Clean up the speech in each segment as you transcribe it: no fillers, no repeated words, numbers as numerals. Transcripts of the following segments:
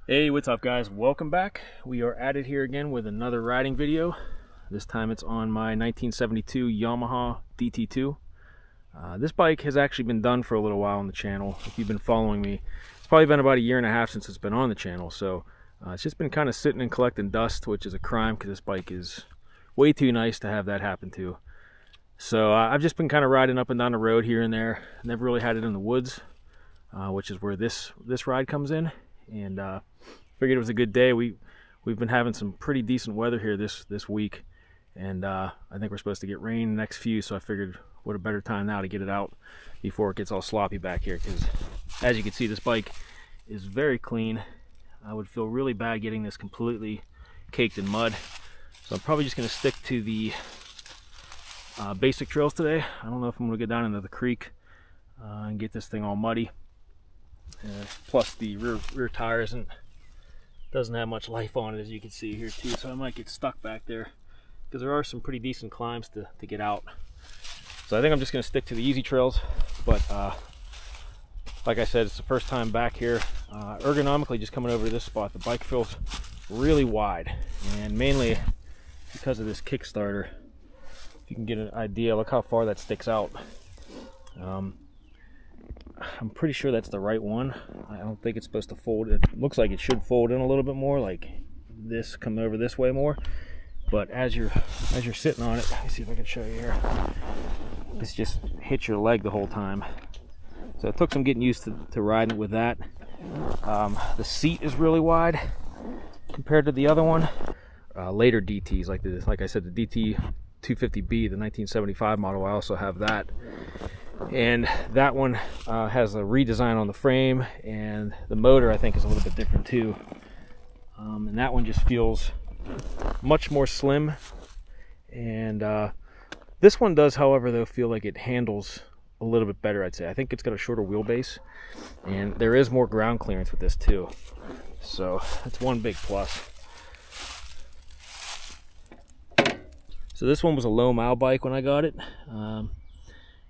Hey, what's up guys? Welcome back. We are at it here again with another riding video. This time it's on my 1972 Yamaha DT2. This bike has actually been done for a little while on the channel. If you've been following me, it's probably been about a year and a half since it's been on the channel. So it's just been kind of sitting and collecting dust, which is a crime because this bike is way too nice to have that happen to. So I've just been kind of riding up and down the road here and there. Never really had it in the woods, which is where this ride comes in. And figured it was a good day. We've been having some pretty decent weather here this week, and I think we're supposed to get rain the next few, so I figured what a better time now to get it out before it gets all sloppy back here, because as you can see, this bike is very clean. I would feel really bad getting this completely caked in mud, so I'm probably just going to stick to the basic trails today. I don't know if I'm going to go down into the creek and get this thing all muddy. Plus the rear tire doesn't have much life on it, as you can see here too, so I might get stuck back there because there are some pretty decent climbs to get out. So I think I'm just going to stick to the easy trails, but like I said, it's the first time back here. Ergonomically, just coming over to this spot, the bike feels really wide, and mainly because of this Kickstarter. If you can get an idea, look how far that sticks out. I'm pretty sure that's the right one. I don't think it's supposed to fold. It looks like it should fold in a little bit more, like this, come over this way more. But as you're sitting on it, let me see if I can show you here. This just hits your leg the whole time. So it took some getting used to riding it with that. The seat is really wide compared to the other one. Later DTs like I said, the DT250B, the 1975 model. I also have that. And that one has a redesign on the frame, and the motor I think is a little bit different too. And that one just feels much more slim. And this one does, however, though, feel like it handles a little bit better, I'd say. I think it's got a shorter wheelbase, and there is more ground clearance with this too. So that's one big plus. So this one was a low mile bike when I got it.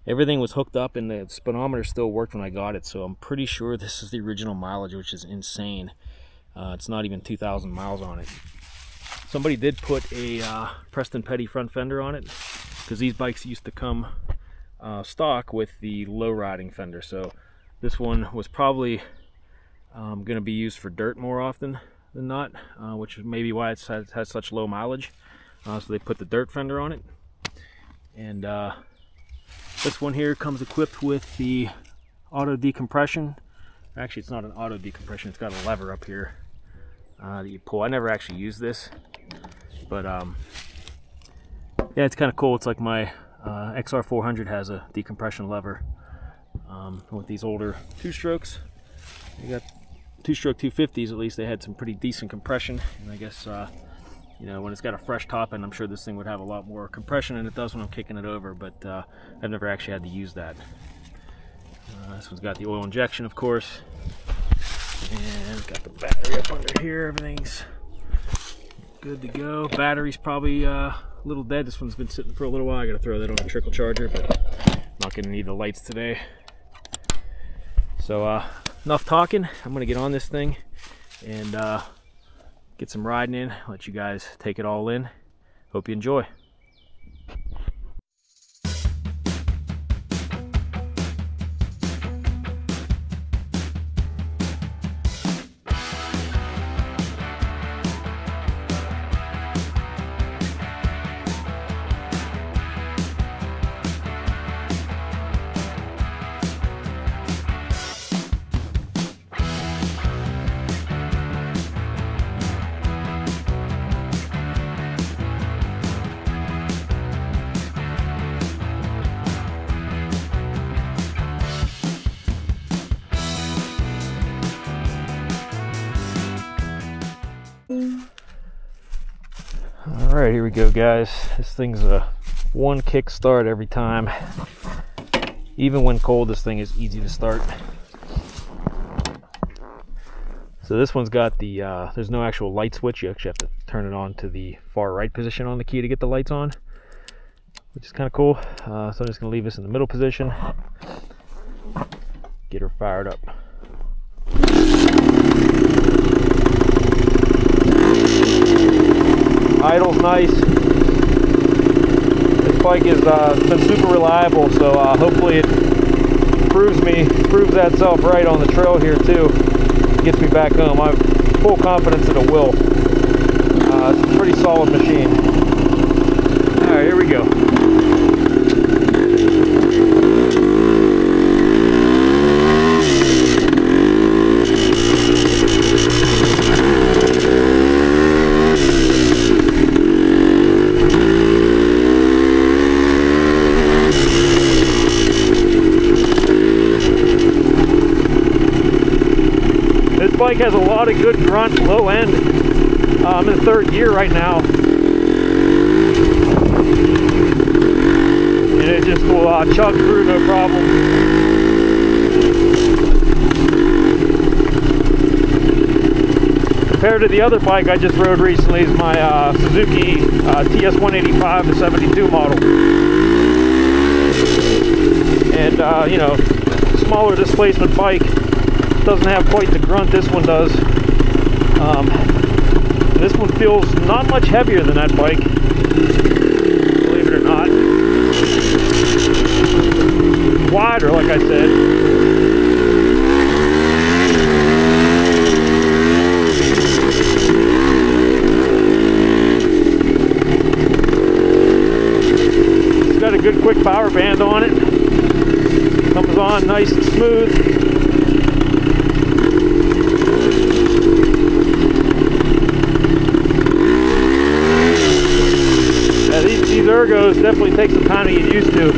Everything was hooked up, and the speedometer still worked when I got it, so I'm pretty sure this is the original mileage, which is insane. It's not even 2,000 miles on it. Somebody did put a Preston Petty front fender on it, because these bikes used to come stock with the low riding fender. So this one was probably going to be used for dirt more often than not, which is maybe why it has such low mileage. So they put the dirt fender on it. And this one here comes equipped with the auto decompression. Actually, it's not an auto decompression, it's got a lever up here that you pull. I never actually used this, but yeah, it's kind of cool. It's like my XR400 has a decompression lever. With these older two-strokes, you got two-stroke 250s, at least they had some pretty decent compression, and I guess you know, when it's got a fresh top end, I'm sure this thing would have a lot more compression than it does when I'm kicking it over, but I've never actually had to use that. This one's got the oil injection, of course, and it's got the battery up under here. Everything's good to go. Battery's probably a little dead. This one's been sitting for a little while. I gotta throw that on a trickle charger, but I'm not gonna need the lights today. So enough talking. I'm gonna get on this thing and get some riding in, let you guys take it all in. Hope you enjoy. Alright, here we go, guys. This thing's a one kick start every time. Even when cold, this thing is easy to start. So this one's got the, there's no actual light switch. You actually have to turn it on to the far right position on the key to get the lights on, which is kind of cool. So I'm just going to leave this in the middle position. Get her fired up. idle's nice. This bike has been super reliable, so hopefully it proves that self right on the trail here too. Gets me back home. I have full confidence that it will. It's a pretty solid machine. Alright, here we go. This bike has a lot of good grunt, low end. I'm in third gear right now. And it just will chug through no problem. Compared to the other bike I just rode recently, is my Suzuki TS185, the 72 model. And you know, smaller displacement bike. Doesn't have quite the grunt this one does. This one feels not much heavier than that bike, believe it or not. Wider, like I said. It's got a good quick power band on it. Comes on nice and smooth. These ergos definitely take some time to get used to.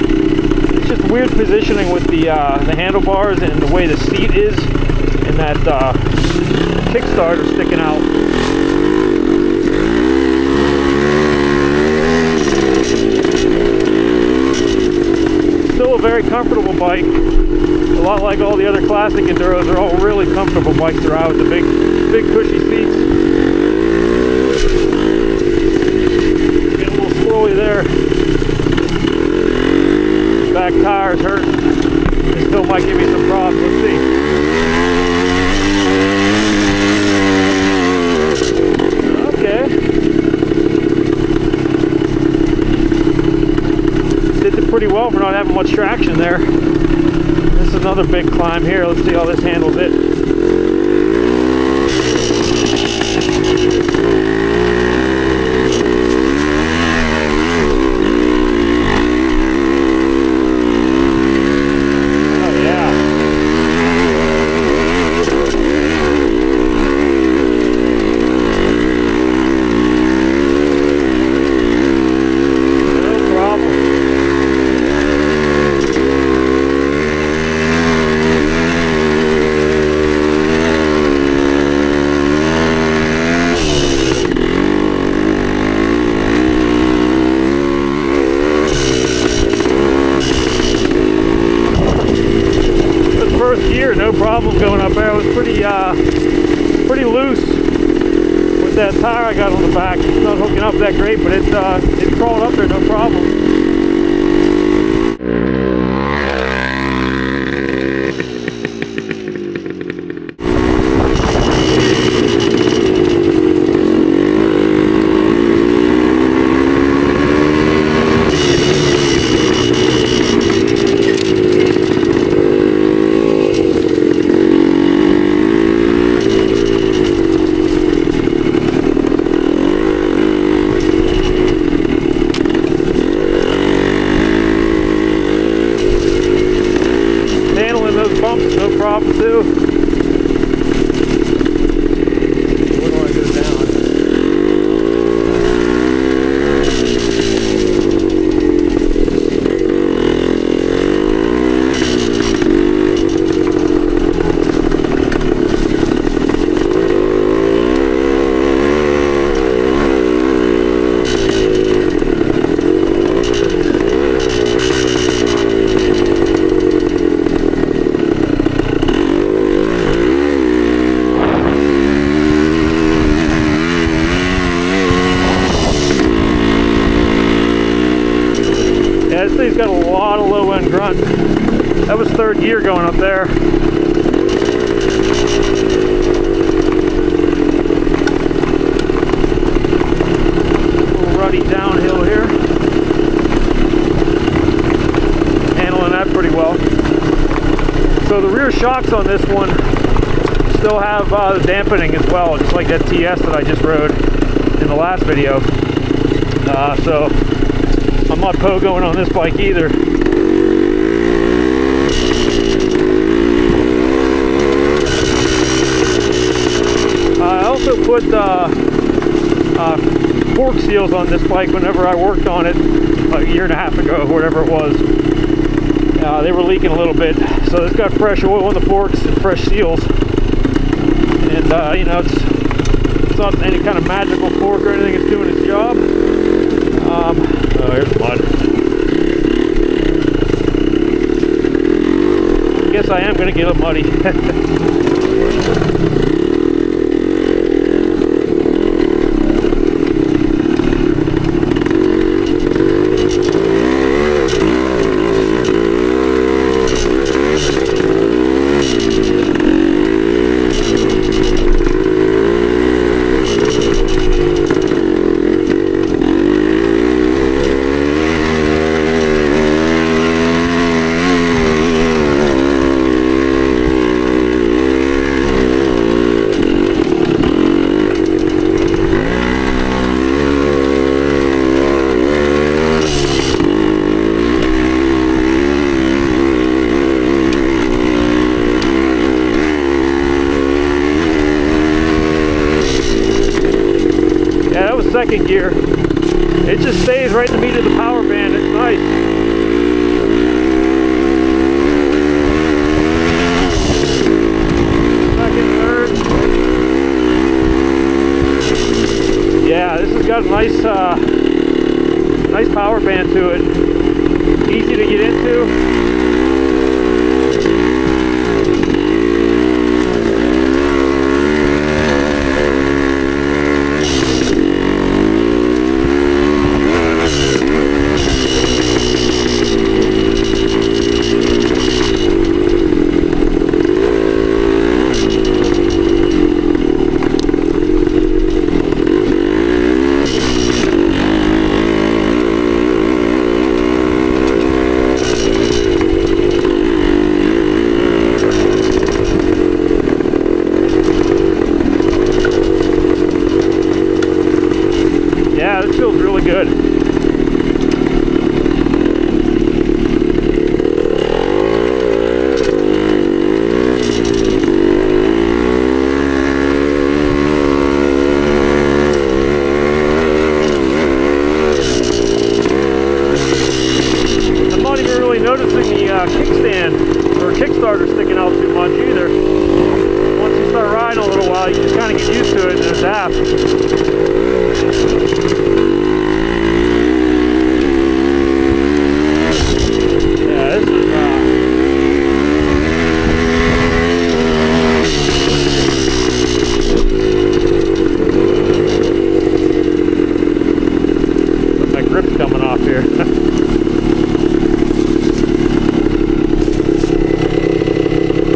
It's just weird positioning with the handlebars and the way the seat is, and that kickstarter sticking out. Still a very comfortable bike. A lot like all the other classic enduros, they're all really comfortable bikes to ride with the big cushy seats. There. Back tires hurt. It still might give me some problems. Let's see. Okay. Did it pretty well for not having much traction there. This is another big climb here. Let's see how this handles it. No problem going up there. It was pretty loose with that tire I got on the back. It's not hooking up that great, but it crawled up there no problem. Bumps, no problem too. Where do I go down? This thing's got a lot of low end grunt. That was third gear going up there. shocks on this one still have the dampening as well, just like that TS that I just rode in the last video. So I'm not pogoing on this bike either. I also put fork seals on this bike whenever I worked on it like a year and a half ago, whatever it was. They were leaking a little bit, so it's got fresh oil on the forks and fresh seals. And you know, it's not any kind of magical fork or anything. It's doing its job. Oh, here's mud. I guess I am going to get a muddy. Second gear, it just stays right in the meat of the power band. It's nice. Second, third. Yeah, this has got a nice nice power band to it. Easy to get into. Yeah, this feels really good. I'm not even really noticing the kickstand or kickstarter sticking out too much either. Once you start riding a little while, you just kind of get used to it and adapt. Grip's coming off here.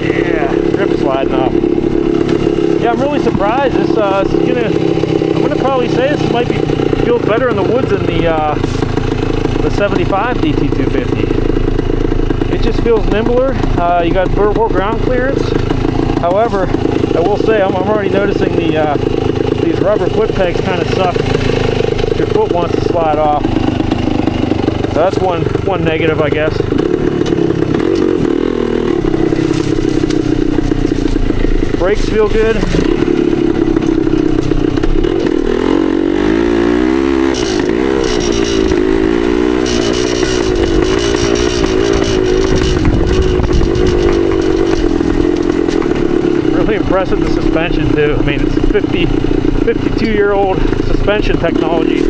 Yeah, grip sliding off. Yeah, I'm really surprised. I'm gonna probably say this might feels better in the woods than the 75 DT250. It just feels nimbler. You got more ground clearance. However, I will say I'm already noticing these rubber foot pegs kind of suck. Your foot wants to slide off. So that's one negative, I guess. Brakes feel good. Really impressive, the suspension too. I mean, it's 52-year-old suspension technology.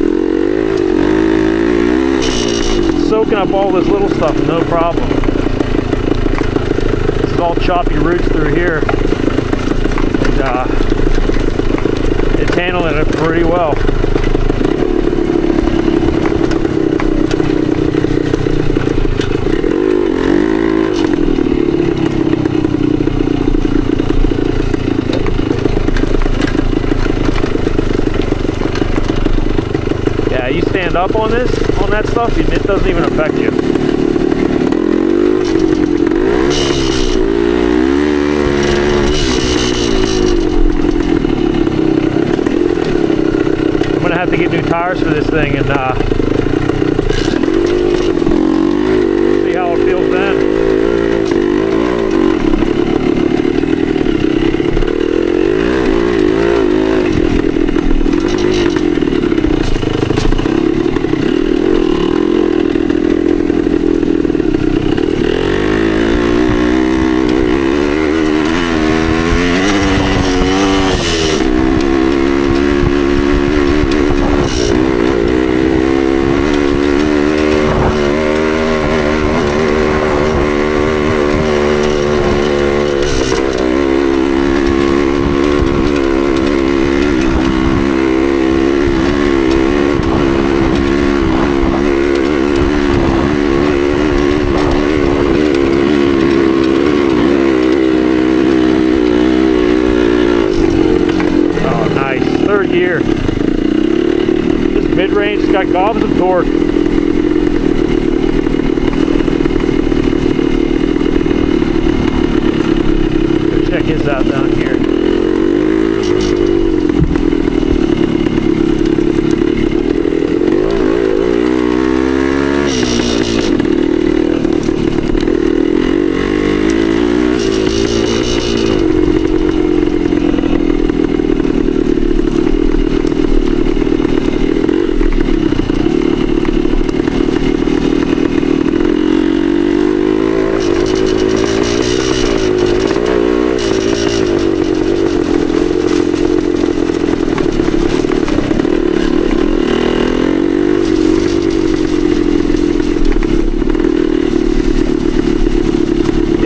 Soaking up all this little stuff, no problem. This is all choppy roots through here. And, it's handling it pretty well. Yeah, you stand up on that stuff, and it doesn't even affect you. tires for this thing and see how it feels then. Third gear. Just mid-range, it's got gobs of torque. Check his out down here.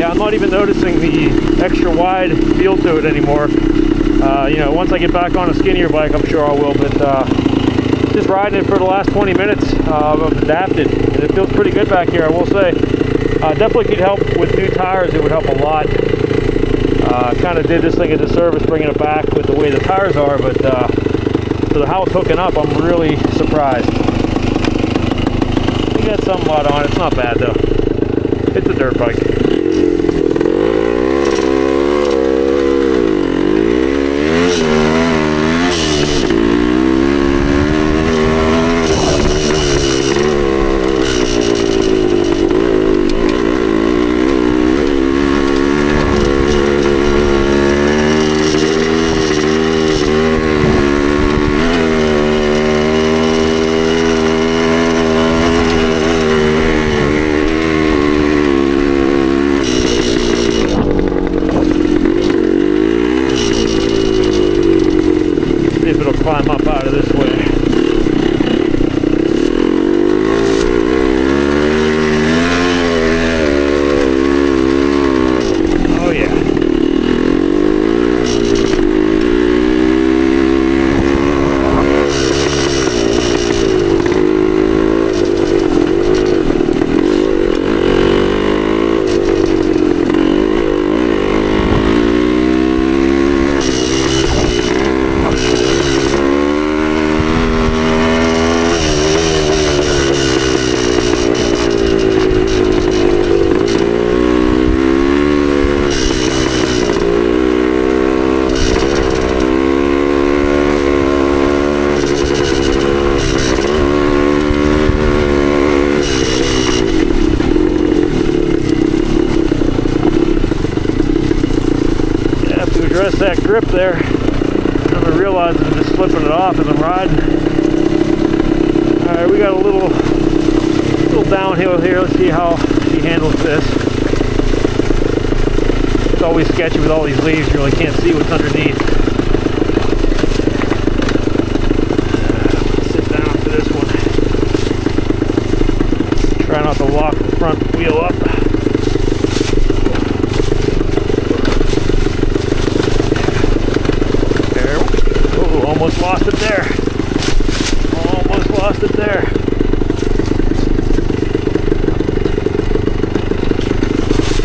I'm not even noticing the extra wide feel to it anymore. You know, once I get back on a skinnier bike, I'm sure I will, but just riding it for the last 20 minutes, I've adapted, and it feels pretty good back here, I will say. Definitely could help with new tires, it would help a lot. Kind of did this thing a disservice bringing it back with the way the tires are, but for how it's hooking up, I'm really surprised. We got some mud on it, it's not bad though. It's a dirt bike. Climb up out of this way. Oh yeah. Address that grip there. I'm realizing I'm just slipping it off as I'm riding. Alright, we got a little downhill here. Let's see how he handles this. It's always sketchy with all these leaves. You really can't see what's underneath. Sit down for this one. Try not to lock the front wheel up. Almost lost it there. Almost lost it there.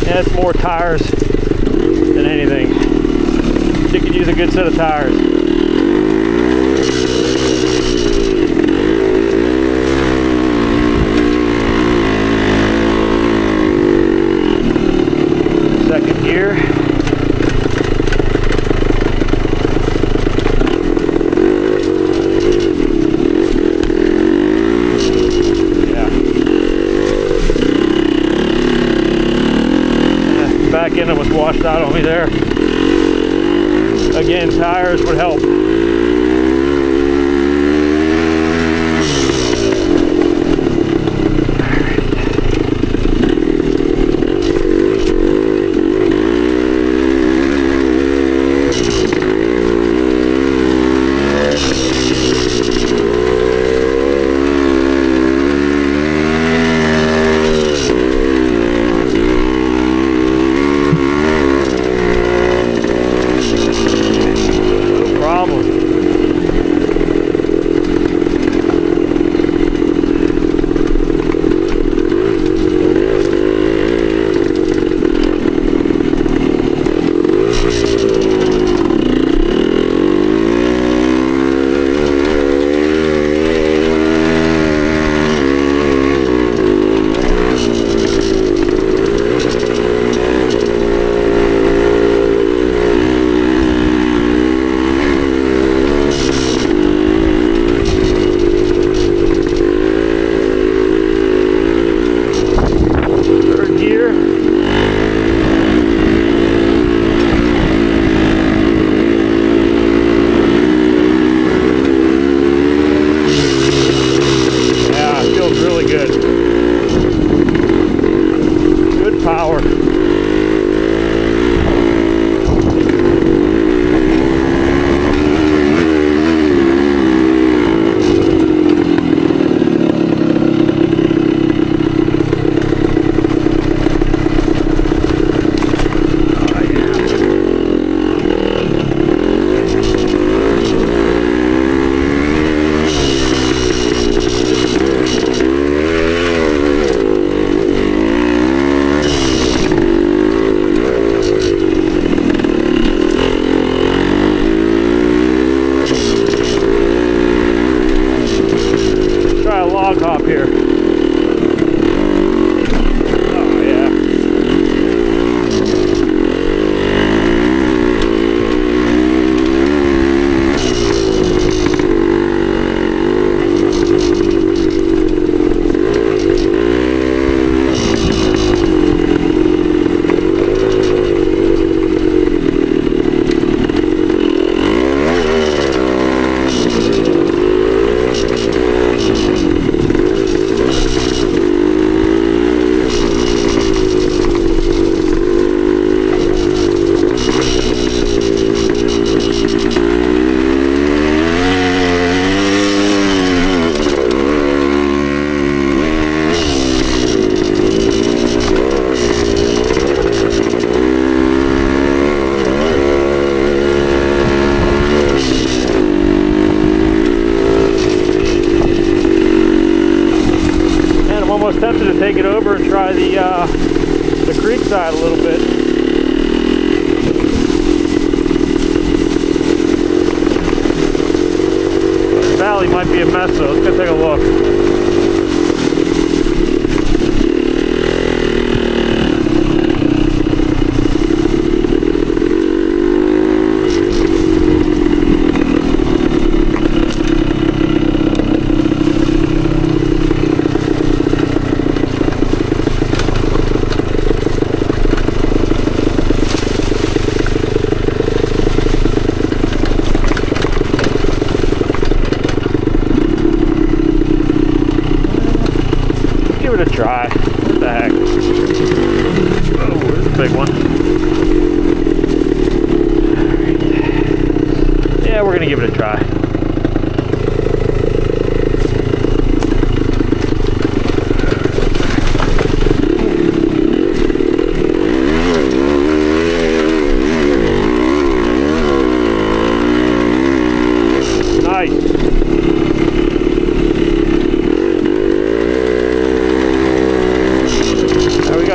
Yeah, it's more tires than anything. You could use a good set of tires. Second gear. washed out on me there. Again, tires would help. Almost tempted to take it over and try the creek side a little bit. The valley might be a mess though. Let's go take a look. Give it a try. What the heck? Oh, this is a big one. Right. Yeah, we're gonna give it a try. Nice.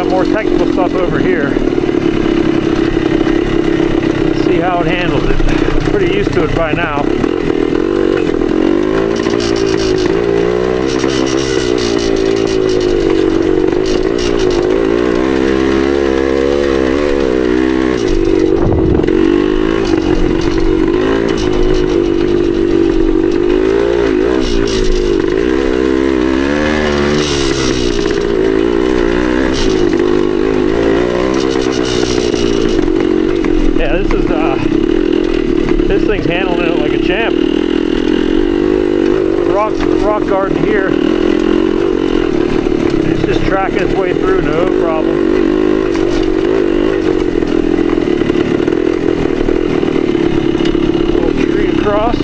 More technical stuff over here. Let's see how it handles it. I'm pretty used to it by now. This thing's handling it like a champ. Rock garden here. It's just tracking its way through, no problem. Little tree across.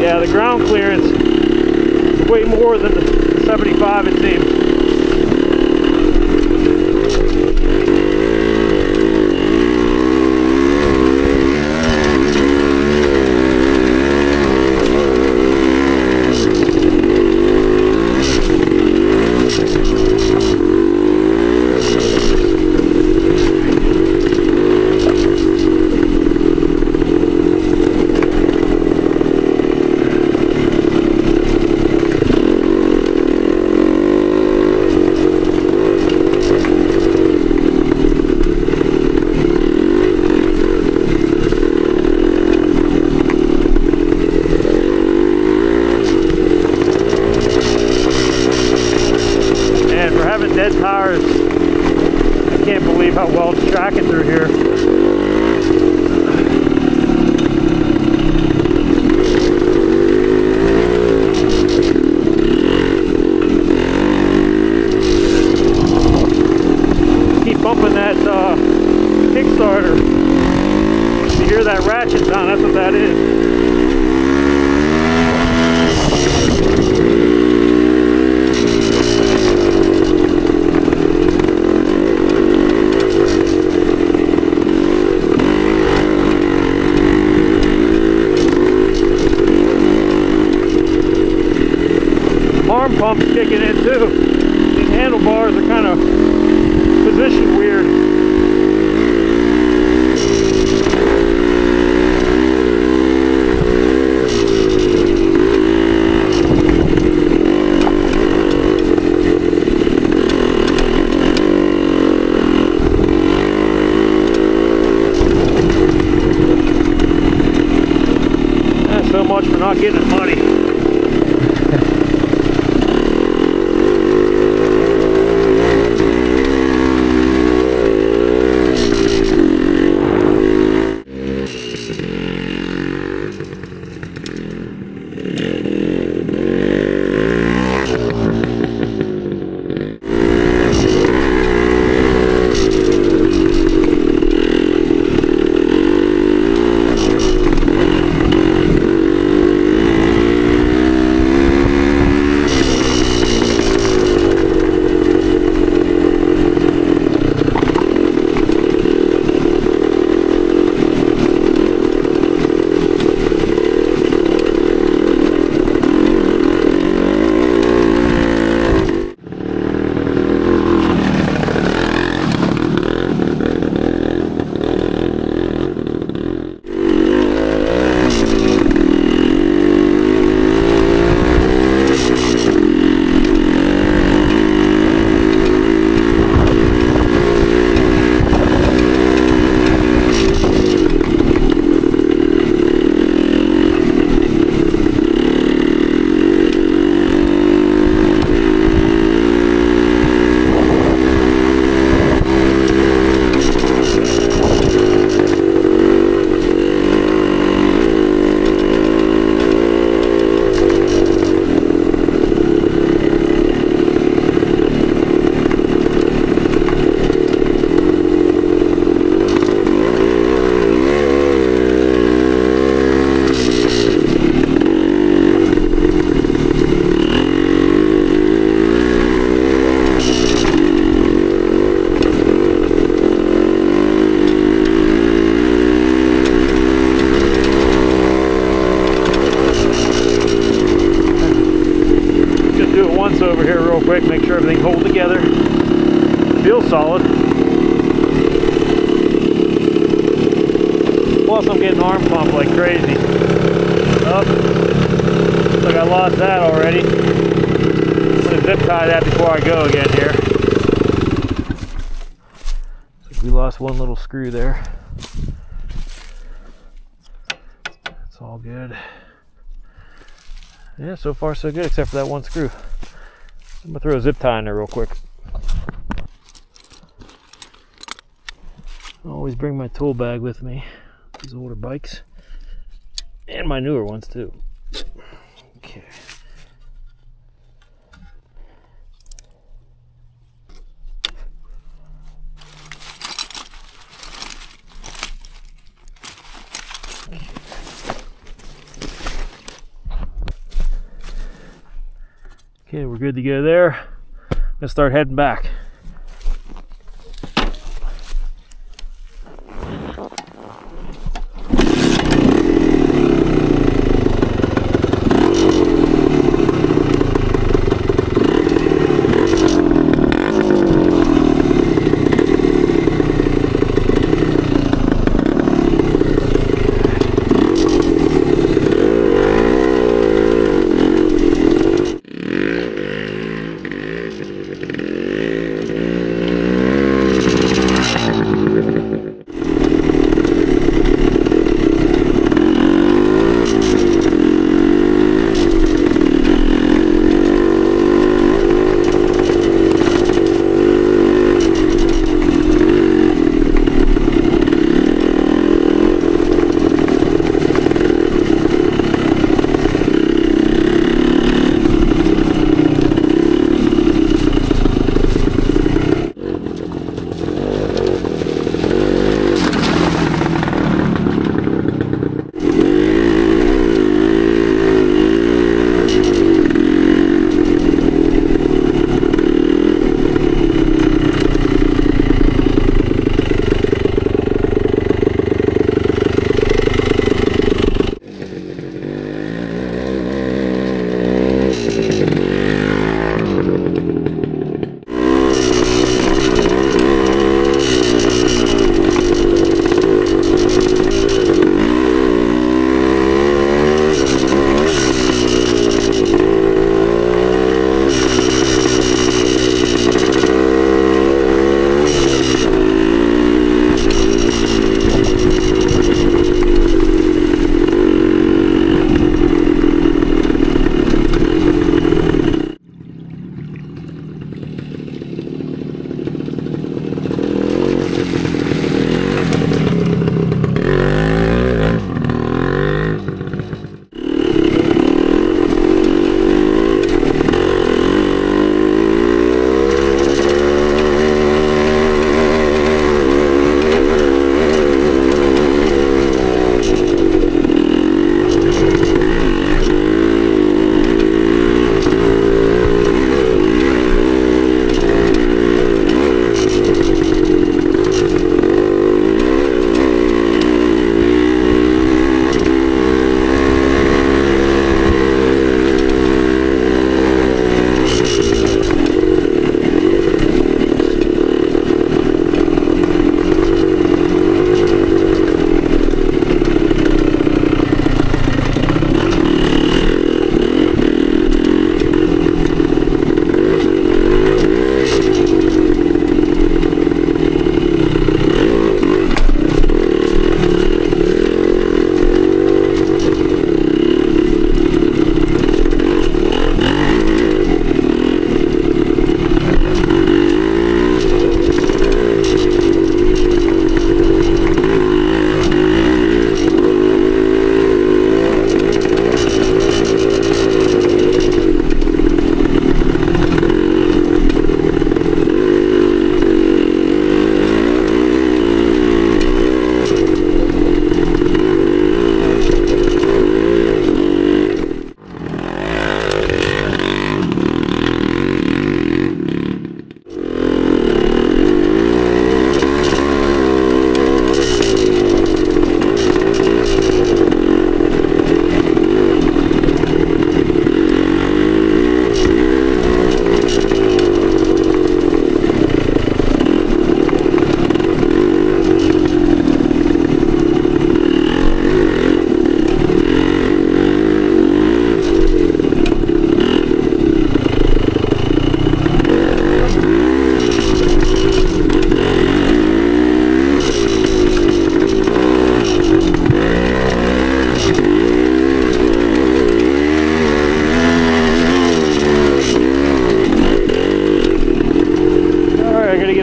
Yeah, the ground clearance is way more than the 75, it seems. Dead tires. I can't believe how well it's tracking through here. Keep bumping that Kickstarter. You hear that ratchet sound, that's what that is. Arm pump's kicking in too. These handlebars are kind of positioned weird. That's so much for not getting it muddy. still solid. Plus I'm getting arm pump like crazy. Oh, looks like I lost that already. I'm gonna zip tie that before I go again here. We lost one little screw there. That's all good. Yeah, so far so good, except for that one screw. I'm gonna throw a zip tie in there real quick. I always bring my tool bag with me. These older bikes. And my newer ones too. Okay. Okay, we're good to go there. I'm gonna start heading back.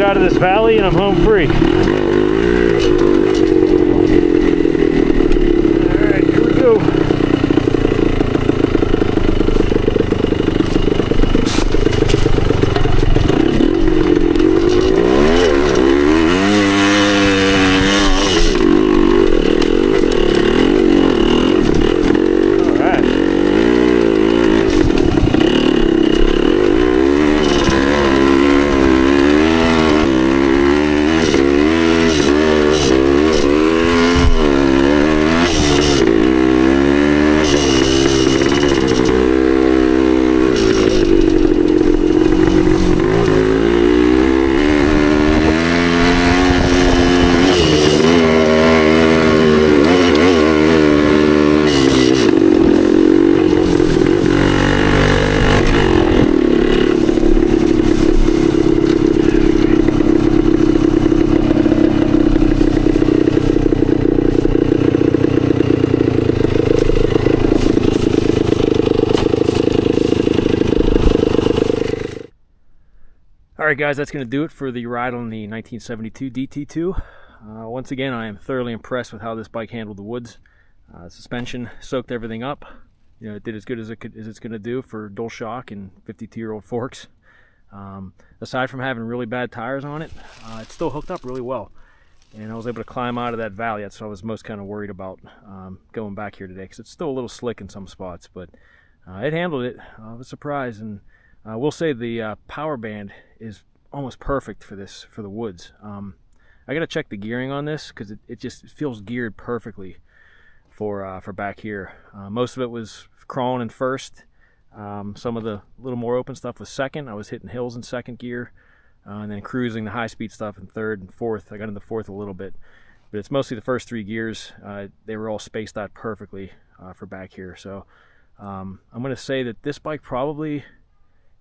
get out of this valley and I'm home free. Alright, here we go. Alright guys, that's going to do it for the ride on the 1972 DT2. Once again, I am thoroughly impressed with how this bike handled the woods. Suspension soaked everything up. You know, it did as good as it's going to do for dual shock and 52-year-old forks. Aside from having really bad tires on it, it still hooked up really well. And I was able to climb out of that valley. That's what I was most kind of worried about going back here today, because it's still a little slick in some spots, but it handled it. I was surprised, and I will say the power band is almost perfect for this, for the woods. I gotta check the gearing on this, because it just feels geared perfectly for back here. Most of it was crawling in first. Some of the little more open stuff was second. I was hitting hills in second gear, and then cruising the high-speed stuff in third and fourth. I got into fourth a little bit, but it's mostly the first three gears. They were all spaced out perfectly for back here. So I'm gonna say that this bike probably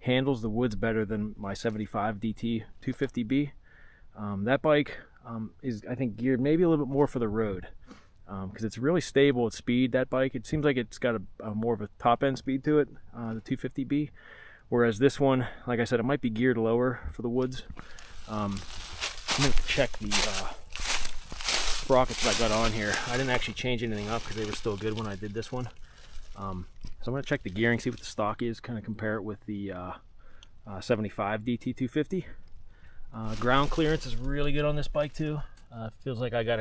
handles the woods better than my 75 DT 250B. That bike is, I think, geared maybe a little bit more for the road, because it's really stable at speed. That bike, it seems like it's got a more of a top end speed to it, the 250B, whereas this one, like I said, it might be geared lower for the woods. I'm going to check the sprockets that I got on here. I didn't actually change anything up because they were still good when I did this one. So I'm going to check the gearing, see what the stock is, kind of compare it with the 75 DT 250. Ground clearance is really good on this bike too. Feels like I got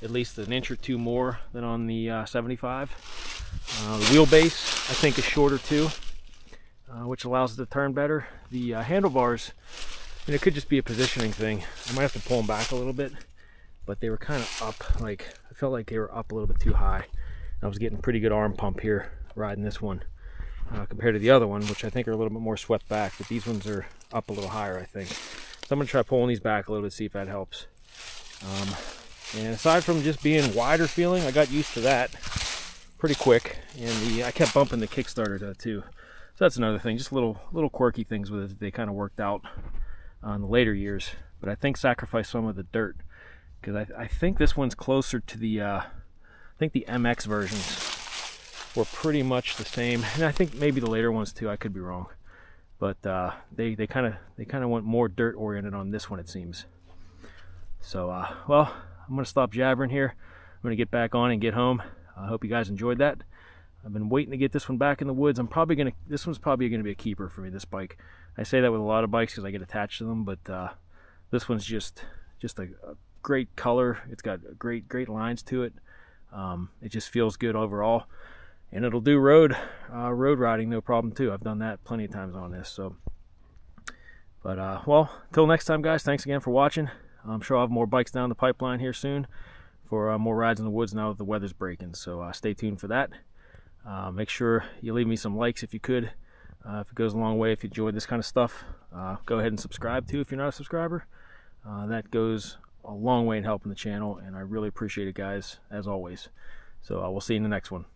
at least an inch or two more than on the 75. The wheelbase, I think, is shorter too, which allows it to turn better. The handlebars, and it could just be a positioning thing. I might have to pull them back a little bit, but they were kind of up, like, I felt like they were up a little bit too high. I was getting pretty good arm pump here riding this one compared to the other one, which I think are a little bit more swept back, but these ones are up a little higher, I think. So I'm going to try pulling these back a little bit, see if that helps. And aside from just being wider feeling, I got used to that pretty quick, and I kept bumping the Kickstarter too. So that's another thing, just little quirky things with it that they kind of worked out in the later years. But I think sacrificed some of the dirt, because I think this one's closer to the I think the MX versions were pretty much the same, and I think maybe the later ones too. I could be wrong, but they kind of went more dirt oriented on this one, it seems. So well, I'm gonna stop jabbering here. I'm gonna get back on and get home. I hope you guys enjoyed that. I've been waiting to get this one back in the woods. This one's probably gonna be a keeper for me, this bike. I say that with a lot of bikes because I get attached to them, but this one's just a great color. It's got great lines to it. It just feels good overall, and it'll do road riding no problem too. I've done that plenty of times on this. So, but well, until next time, guys, thanks again for watching. I'm sure I'll have more bikes down the pipeline here soon for more rides in the woods now that the weather's breaking. So stay tuned for that. Make sure you leave me some likes if you could. If it goes a long way, if you enjoyed this kind of stuff, go ahead and subscribe too if you're not a subscriber. That goes a long way in helping the channel, and I really appreciate it, guys, as always. So we'll see you in the next one.